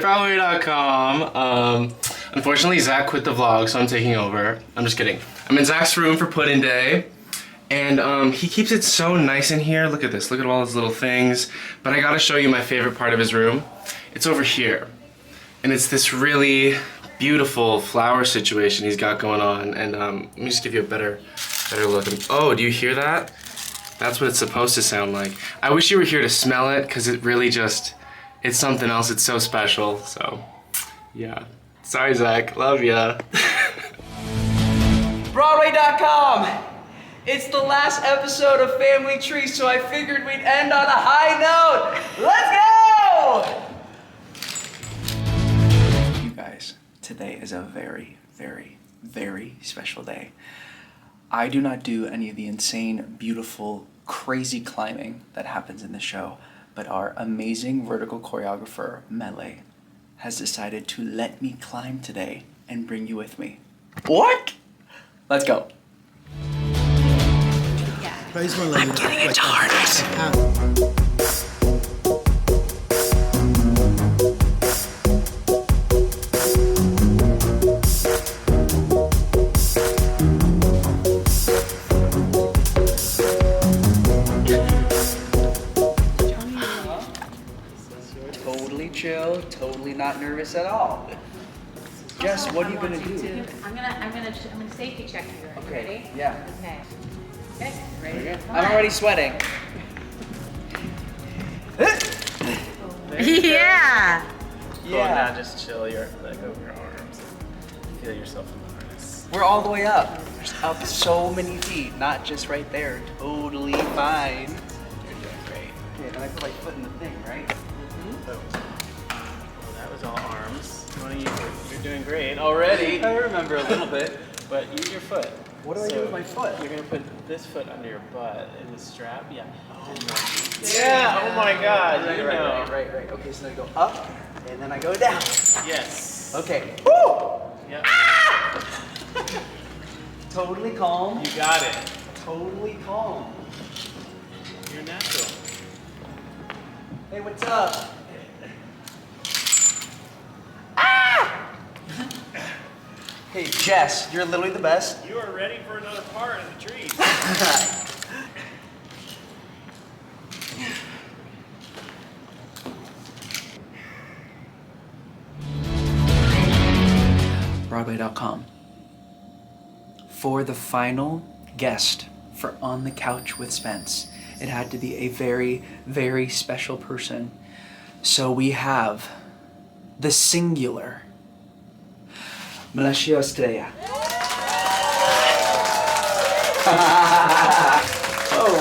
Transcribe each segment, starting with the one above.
Broadway.com. Unfortunately, Zach quit the vlog, so I'm taking over. I'm just kidding. I'm in Zach's room for pudding day, and he keeps it so nice in here. Look at this. Look at all his little things. But I gotta show you my favorite part of his room. It's over here, and it's this really beautiful flower situation he's got going on. And let me just give you a better look. Oh, do you hear that? That's what it's supposed to sound like. I wish you were here to smell it, because it really just, it's something else. It's so special. So, yeah. Sorry, Zach. Love ya. Broadway.com. It's the last episode of Family Tree, so I figured we'd end on a high note. Let's go! You guys, today is a very, very, very special day. I do not do any of the insane, beautiful, crazy climbing that happens in the show, but our amazing vertical choreographer, Mele, has decided to let me climb today and bring you with me. What? Let's go. I'm getting into harness. Totally chill, totally not nervous at all. Jess, what are you gonna do? I'm gonna safety check you. Are you ready? Yeah. Okay. Okay. Ready? I'm already sweating. Yeah. Cool, now just chill your leg over your arms. Feel yourself in the harness. We're all the way up. There's up so many feet, not just right there. Totally fine. You're doing great. Okay, then I put my foot in the thing, right? Oh, that was all arms. You're doing great already. I remember a little bit. But use your foot. What do I do with my foot? You're gonna put this foot under your butt in the strap. Yeah. Yeah. Oh my God. Right. Okay, so I go up and then I go down. Yes. Okay. Woo! Yep. Ah! Totally calm. You got it. Totally calm. You're natural. Hey, what's up? Hey, Jess, you're literally the best. You are ready for another part in the trees. Broadway.com. For the final guest for On the Couch with Spence, it had to be a very, very special person. So we have the singular Melecio Estrella. Oh.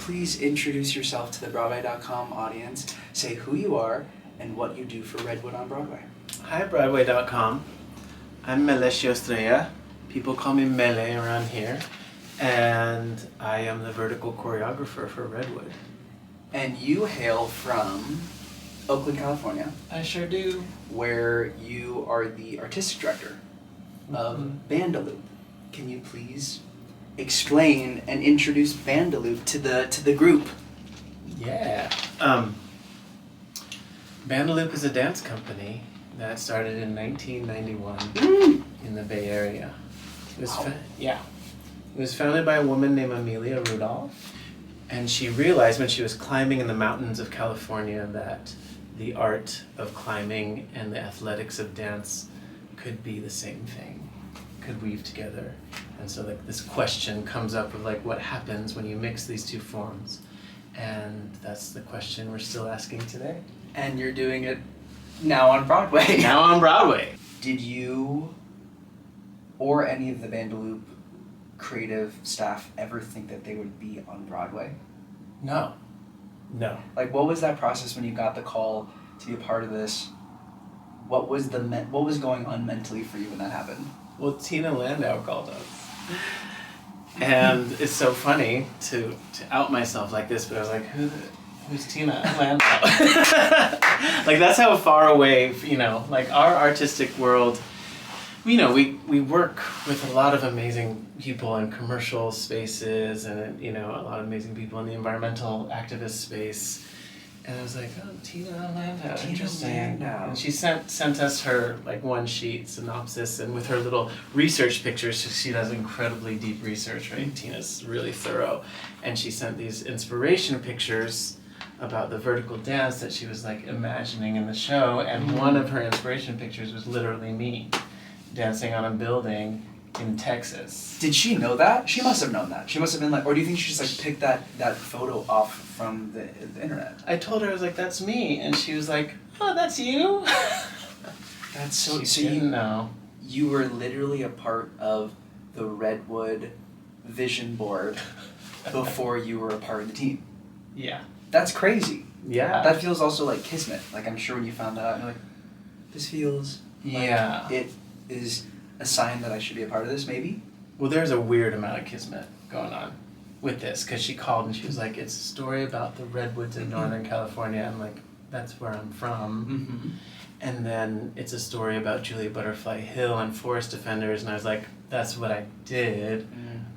Please introduce yourself to the Broadway.com audience. Say who you are and what you do for Redwood on Broadway. Hi, Broadway.com. I'm Melecio Estrella. People call me Mele around here. And I am the vertical choreographer for Redwood. And you hail from Oakland, California, I sure do. where you are the artistic director of Bandaloop. Can you please explain and introduce Bandaloop to the group? Yeah. Bandaloop is a dance company that started in 1991 in the Bay Area. It was It was founded by a woman named Amelia Rudolph, and she realized when she was climbing in the mountains of California that the art of climbing and the athletics of dance could be the same thing, could weave together. And so this question comes up of what happens when you mix these two forms? And that's the question we're still asking today. And you're doing it now on Broadway. Now on Broadway. Did you or any of the Bandaloop creative staff ever think that they would be on Broadway? No. What was that process when you got the call to be a part of this? What was going on mentally for you when that happened? Well, Tina Landau called us. And it's so funny to out myself like this, but I was like, who's Tina Landau? That's how far away, our artistic world, we work with a lot of amazing people in commercial spaces and, a lot of amazing people in the environmental activist space. And I was like, oh, Tina Landau, Tina interesting. Landau. And she sent us her like one sheet synopsis, and with her little research pictures, she does incredibly deep research, right? Tina's really thorough. And she sent these inspiration pictures about the vertical dance that she was like imagining in the show, and one of her inspiration pictures was literally me dancing on a building in Texas. Did she know that? She must have known that. She must have been like, or do you think she just like picked that photo off from the internet? I told her, I was like, that's me, and she was like, oh, that's you? That's so. She So didn't know. you were literally a part of the Redwood vision board before you were a part of the team. Yeah. That's crazy. Yeah. That feels also like kismet. Like I'm sure when you found that out, you're like, this feels Yeah. like it is a sign that I should be a part of this, maybe. Well, there's a weird amount of kismet going on with this, because she called and she was like, it's a story about the Redwoods in Northern California. I'm like, that's where I'm from. Mm-hmm. And then it's a story about Julia Butterfly Hill and forest defenders, and I was like, that's what I did.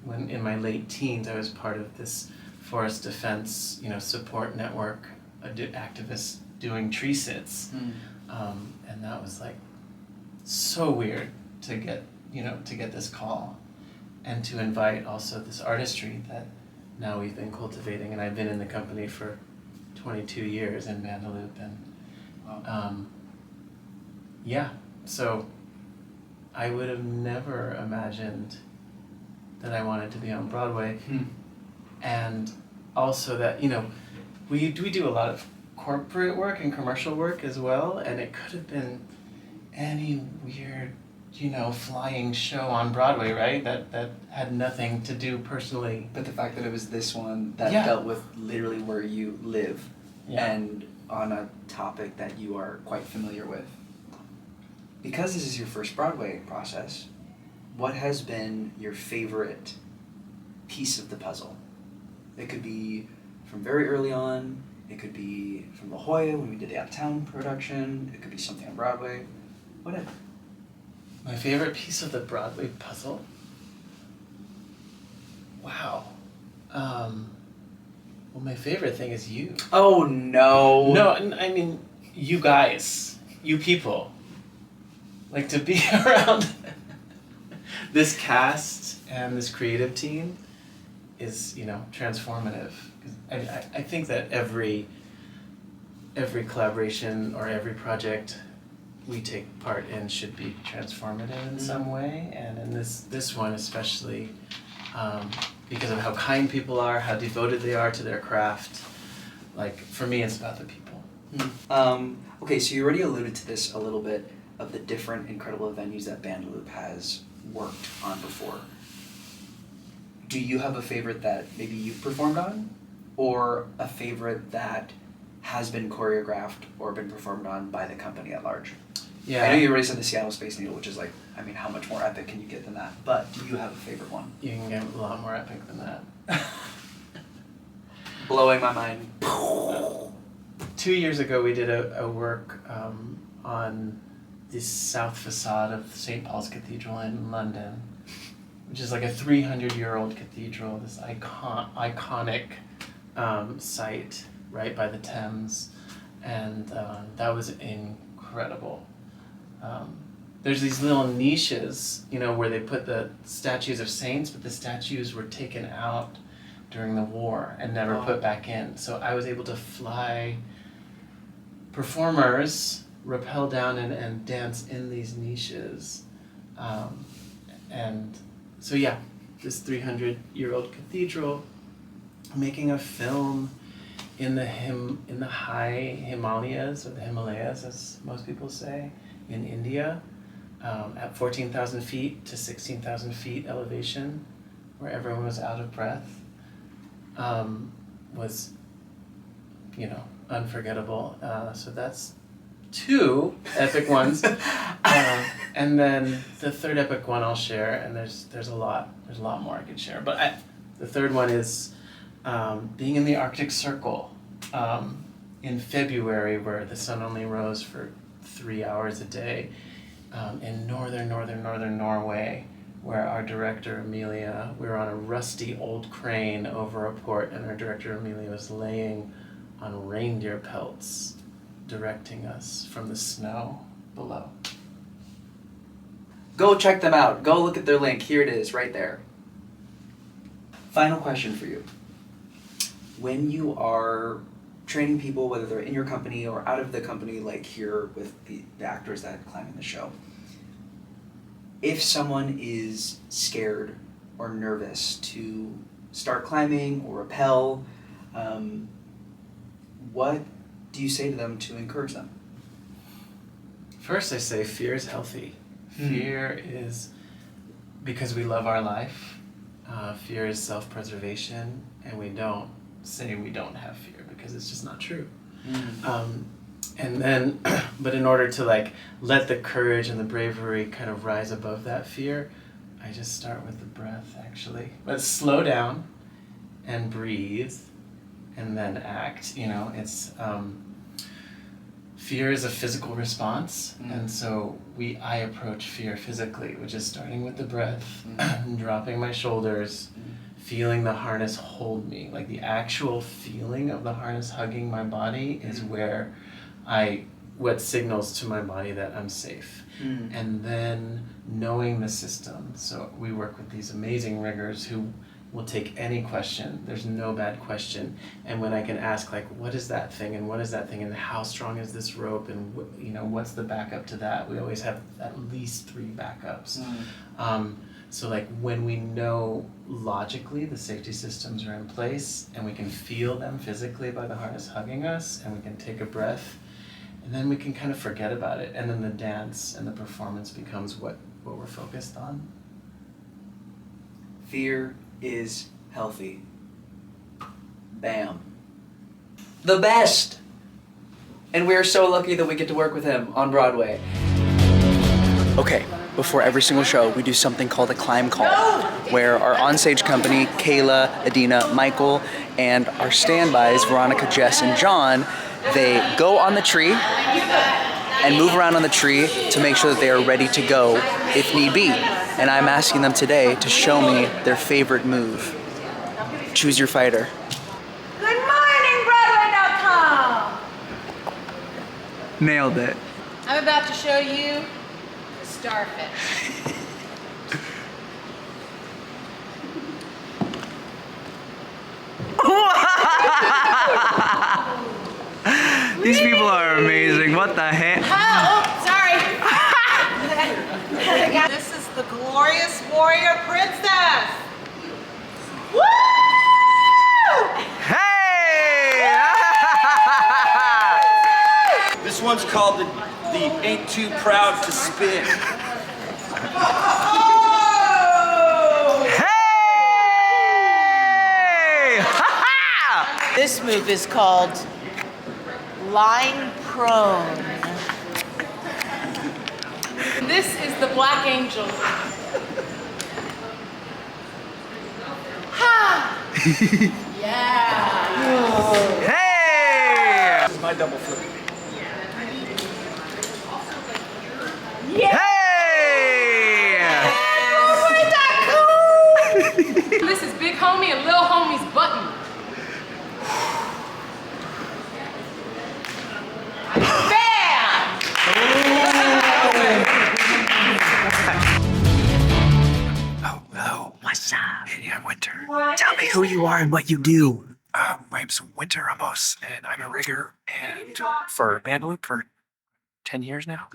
When in my late teens I was part of this forest defense, support network, activists doing tree sits. And that was like so weird to get this call, and to invite also this artistry that now we've been cultivating, and I've been in the company for 22 years in Vandalup, and so I would have never imagined that I wanted to be on Broadway. And also that, we do a lot of corporate work and commercial work as well, and it could have been any weird, flying show on Broadway, right? That had nothing to do personally. But the fact that it was this one that Yeah. dealt with literally where you live Yeah. and on a topic that you are quite familiar with. Because this is your first Broadway process, what has been your favorite piece of the puzzle? It could be from very early on, it could be from La Jolla when we did the out-of-town production, it could be something on Broadway, whatever. My favorite piece of the Broadway puzzle? Wow. Well, my favorite thing is you. Oh no! No, I mean, you guys, you people. Like, to be around this cast and this creative team is, transformative. 'Cause I think that every collaboration or every project we take part in should be transformative in some way, and in this one especially, because of how kind people are, how devoted they are to their craft. Like, for me, it's about the people. Okay, so you already alluded to this a little bit, of the different incredible venues that Vandalup has worked on before. Do you have a favorite that maybe you've performed on? Or a favorite that has been choreographed or been performed on by the company at large? Yeah. I know you already said the Seattle Space Needle, which is like, how much more epic can you get than that? But do you have a favorite one? You can get a lot more epic than that. Blowing my mind. 2 years ago, we did a work on the south facade of St. Paul's Cathedral in London, which is like a 300-year-old cathedral, this iconic site right by the Thames, and that was incredible. There's these little niches, where they put the statues of saints, but the statues were taken out during the war and never put back in. So I was able to fly performers, rappel down and dance in these niches. And so this 300-year-old cathedral, making a film in the high Himalayas, or the Himalayas as most people say, in India, at 14,000 feet to 16,000 feet elevation, where everyone was out of breath, was, unforgettable. So that's 2 epic ones, and then the third epic one I'll share, and there's a lot more I could share. But the third one is being in the Arctic Circle in February, where the sun only rose for 3 hours a day, in northern Norway, where our director Amelia, we were on a rusty old crane over a port, and our director Amelia was laying on reindeer pelts, directing us from the snow below. Go check them out. Go look at their link. Here it is, right there. Final question for you. When you are training people, whether they're in your company or out of the company, like here with the actors that climb in the show, if someone is scared or nervous to start climbing or rappel, what do you say to them to encourage them? First, I say fear is healthy. Fear is because we love our life. Fear is self-preservation, and we don't say we don't have fear because it's just not true. And then, but in order to like let the courage and the bravery kind of rise above that fear, I just start with the breath actually. Let's slow down and breathe and then act, you know, it's, fear is a physical response, and so I approach fear physically, which is starting with the breath, dropping my shoulders, feeling the harness hold me. Like the actual feeling of the harness hugging my body is where what signals to my body that I'm safe. And then knowing the system. So we work with these amazing riggers who will take any question. There's no bad question. And when I can ask like, what is that thing and what is that thing and how strong is this rope and you know, what's the backup to that? We always have at least 3 backups. So like when we know logically the safety systems are in place and we can feel them physically by the harness hugging us and we can take a breath and then we can kind of forget about it. And then the dance and the performance becomes what we're focused on. Fear is healthy. Bam. The best! And we're so lucky that we get to work with him on Broadway. Okay, before every single show, we do something called a climb call, where our onstage company, Kayla, Adina, Michael, and our standbys, Veronica, Jess, and John, they go on the tree and move around on the tree to make sure that they are ready to go if need be. And I'm asking them today to show me their favorite move. Choose your fighter. Good morning, Broadway.com! Nailed it. I'm about to show you the starfish. These people are amazing. What the heck? Oh, sorry. This is the glorious warrior princess. Woo! Hey! This one's called the Ain't Too Proud to Spin. Hey! This move is called lying prone. This is the Black Angel. Ha! Yeah. Hey! This is my double flip. Yeah. Hey! Oh, isn't that cool? This is Big Homie and Lil Homie's button. Bam! Hello. What's up? Hey, I'm Winter. Tell me who you are and what you do. My name's Winter Ramos, and I'm a rigger and for Bandaloop for 10 years now.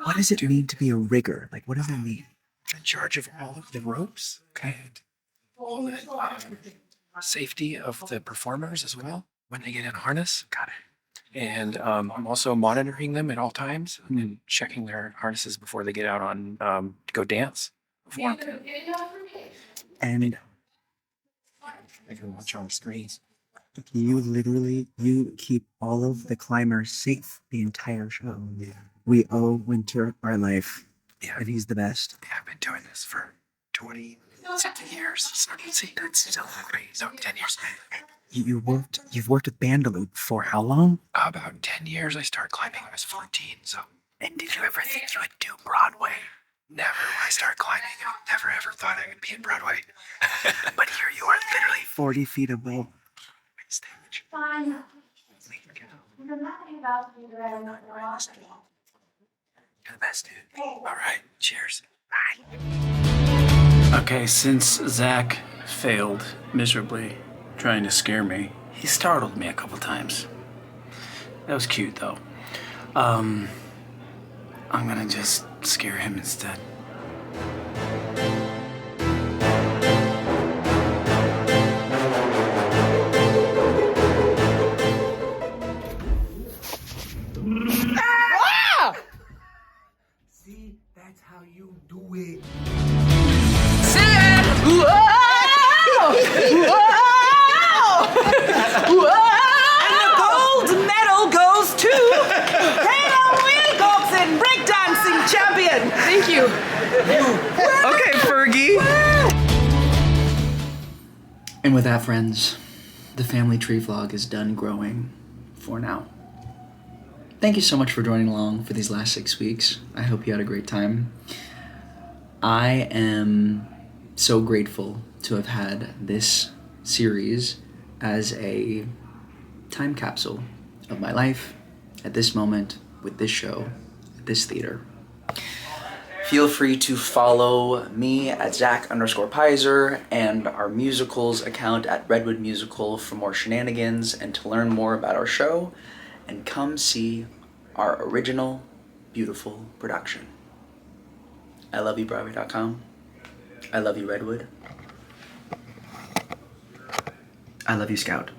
What does it mean to be a rigger? Like, what does that mean? I'm in charge of all of the ropes and all the safety of the performers as well when they get in harness. Got it. And I'm also monitoring them at all times and checking their harnesses before they get out on to go dance. And I can watch on screens. you keep all of the climbers safe the entire show. Yeah. We owe Winter our life, Yeah. and he's the best. Yeah, I've been doing this for 20 something years. So see, that's still great. No, 10 years. You've worked with Bandaloop for how long? About 10 years. I started climbing when I was 14. So. And did you ever think you would do Broadway? Never. When I started climbing, I never ever thought I would be in Broadway. But here you are, literally 40 feet above. stage. Backstage. Fine. Holy cow. There's nothing about you that I don't know. You're the best, dude. All right. Cheers. Bye. Okay, since Zach failed miserably trying to scare me, he startled me a couple times. That was cute, though. I'm gonna just scare him instead. See, that's how you do it. And the gold medal goes to Halo Wilcox and breakdancing champion. Thank you. Okay, Fergie. And with that, friends, the family tree vlog is done growing for now. Thank you so much for joining along for these last 6 weeks. I hope you had a great time. I am so grateful to have had this series as a time capsule of my life at this moment with this show, at this theater. Feel free to follow me at Zach_Piser and our musicals account at Redwood Musical for more shenanigans and to learn more about our show, and come see our original, beautiful production. I love you, Broadway.com. I love you, Redwood. I love you, Scout.